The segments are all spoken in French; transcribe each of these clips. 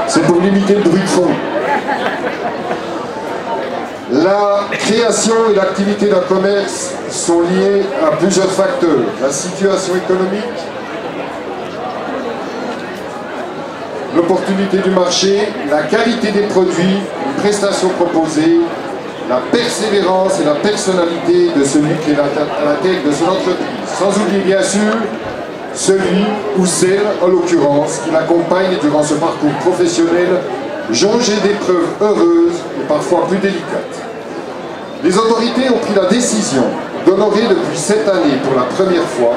C'est pour limiter le bruit de fond. La création et l'activité d'un commerce sont liées à plusieurs facteurs. La situation économique, l'opportunité du marché, la qualité des produits, les prestations proposées, la persévérance et la personnalité de celui qui est à la tête de son entreprise. Sans oublier bien sûr celui ou celle, en l'occurrence, qui l'accompagne durant ce parcours professionnel jonché d'épreuves heureuses et parfois plus délicates. Les autorités ont pris la décision d'honorer depuis cette année pour la première fois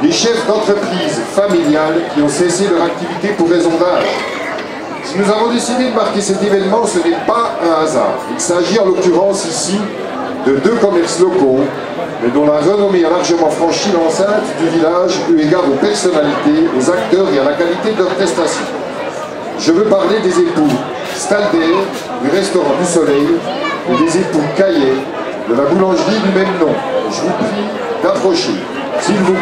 les chefs d'entreprise familiales qui ont cessé leur activité pour raison d'âge. Si nous avons décidé de marquer cet événement, ce n'est pas un hasard. Il s'agit en l'occurrence ici de deux commerces locaux, mais dont la renommée a largement franchi l'enceinte du village eu égard aux personnalités, aux acteurs et à la qualité de leurs prestations. Je veux parler des époux Stalder, du restaurant du Soleil, et des époux Caillet, de la boulangerie du même nom. Je vous prie d'approcher, s'il vous plaît.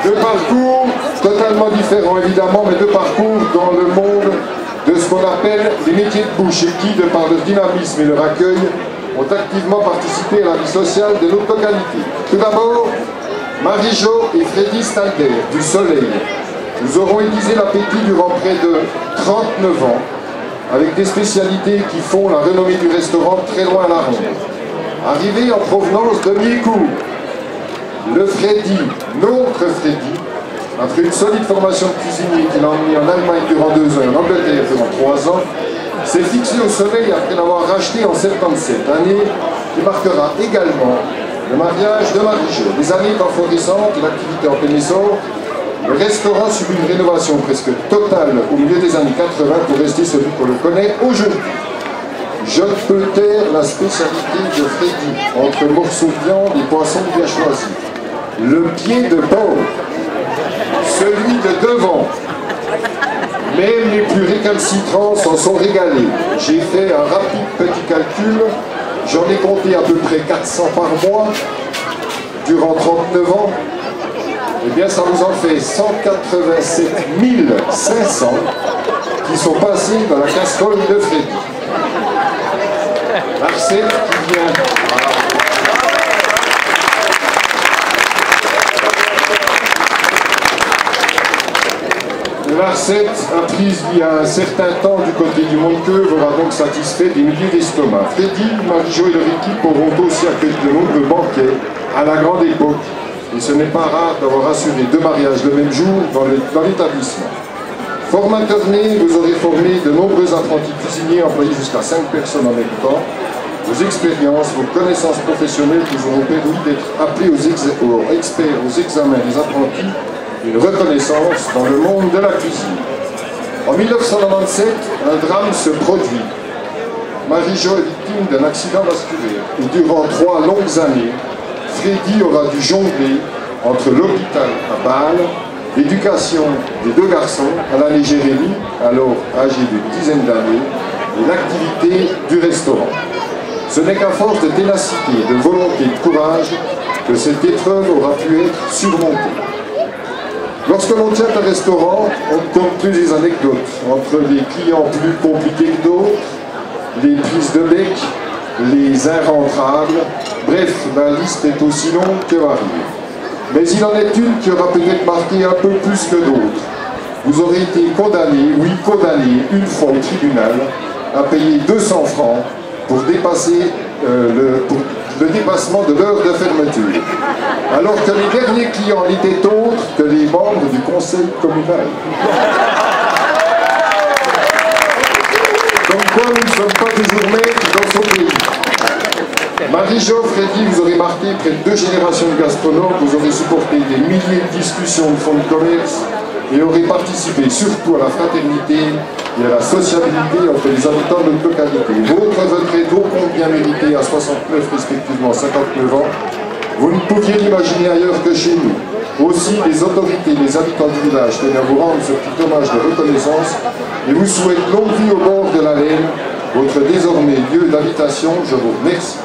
Deux parcours totalement différents évidemment, mais deux parcours dans le monde de ce qu'on appelle les métiers de bouche et qui, de par leur dynamisme et leur accueil, ont activement participé à la vie sociale de notre localité. Tout d'abord, Marie-Jo et Freddy Stalder, du Soleil, nous auront aiguisé l'appétit durant près de 39 ans, avec des spécialités qui font la renommée du restaurant très loin à la ronde. Arrivé en provenance de Miécourt, le Freddy, notre Freddy, après une solide formation de cuisinier qu'il a emmené en Allemagne durant 2 ans et en Angleterre durant 3 ans, s'est fixé au Soleil après l'avoir racheté en 77, année qui marquera également le mariage de Marie-Jo. Des années en florissante, l'activité en plein essor, le restaurant subit une rénovation presque totale au milieu des années 80 pour rester celui qu'on le connaît aujourd'hui. Je peux taire la spécialité de Freddy, entre morceaux de viande et poissons bien choisis. Le pied de porc, celui de devant. Même les plus récalcitrants s'en sont régalés. J'ai fait un rapide petit calcul, j'en ai compté à peu près 400 par mois, durant 39 ans. Eh bien ça vous en fait 187 500 qui sont passés dans la casserole de Freddy. La recette qui vient... La recette apprise il y a un certain temps du côté du Monqueux aura donc satisfait des milliers d'estomacs. Freddy, Marie-Jo et leur équipe auront aussi accueilli de nombreux banquets à la grande époque. Et ce n'est pas rare d'avoir assuré 2 mariages le même jour dans l'établissement. Formateur né, vous aurez formé de nombreux apprentis cuisiniers employés jusqu'à 5 personnes en même temps. Vos expériences, vos connaissances professionnelles vous auront permis d'être appelés aux experts aux examens des apprentis, une reconnaissance dans le monde de la cuisine. En 1997, un drame se produit. Marie-Jo est victime d'un accident vasculaire et durant 3 longues années, Freddy aura dû jongler entre l'hôpital à Bâle, l'éducation des 2 garçons, Alan et Jérémy, alors âgés d'une dizaine d'années, et l'activité du restaurant. Ce n'est qu'à force de ténacité, de volonté, de courage, que cette épreuve aura pu être surmontée. Lorsque l'on tient un restaurant, on ne compte plus les anecdotes, entre les clients plus compliqués que d'autres, les prises de bec, les irrentrables, bref, la liste est aussi longue que variée. Mais il en est une qui aura peut-être marqué un peu plus que d'autres. Vous aurez été condamné, oui condamné, une fois au tribunal, à payer 200 francs pour dépasser le dépassement de l'heure de fermeture, alors que les derniers clients n'étaient autres que les membres du conseil communal. Comme quoi nous ne sommes pas toujours maîtres dans son pays. Marie-Jo, Freddy, vous aurez marqué près de 2 générations de gastronomes, vous aurez supporté des milliers de discussions de fonds de commerce et aurez participé surtout à la fraternité et à la sociabilité entre les habitants de notre localité. Votre retraite ô combien méritée à 69 respectivement 59 ans, vous ne pouviez l'imaginer ailleurs que chez nous. Aussi, les autorités, les habitants du village tenaient à vous rendre ce petit hommage de reconnaissance et vous souhaitent longue vie au bord de la Leyne, votre désormais lieu d'habitation. Je vous remercie.